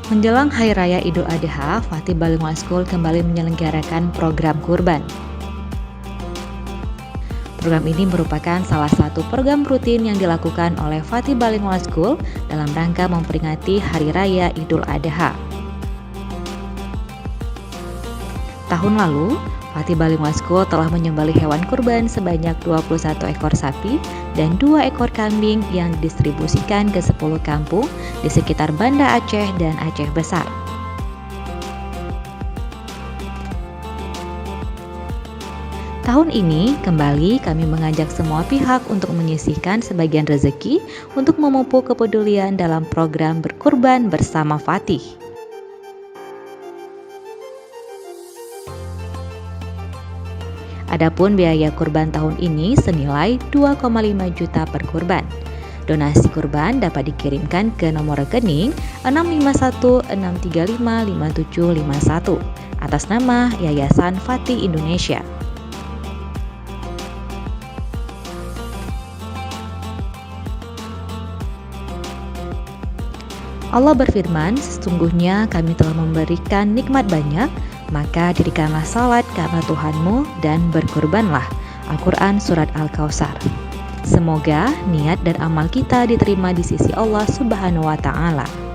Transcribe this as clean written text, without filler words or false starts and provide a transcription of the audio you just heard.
Menjelang Hari Raya Idul Adha, Fatih Bilingual School kembali menyelenggarakan program kurban. Program ini merupakan salah satu program rutin yang dilakukan oleh Fatih Bilingual School dalam rangka memperingati Hari Raya Idul Adha. Tahun lalu, Fatih Bilingual School telah menyembelih hewan kurban sebanyak 21 ekor sapi dan 2 ekor kambing yang didistribusikan ke 10 kampung di sekitar Banda Aceh dan Aceh Besar. Tahun ini, kembali kami mengajak semua pihak untuk menyisihkan sebagian rezeki untuk memupuk kepedulian dalam program berkurban bersama Fatih. Adapun biaya kurban tahun ini senilai 2,5 juta per kurban. Donasi kurban dapat dikirimkan ke nomor rekening 65163555751 atas nama Yayasan Fatih Indonesia. Allah berfirman, sesungguhnya kami telah memberikan nikmat banyak, maka dirikanlah salat karena Tuhanmu dan berkurbanlah. Al-Quran Surat Al-Kautsar. Semoga niat dan amal kita diterima di sisi Allah Subhanahu wa Ta'ala.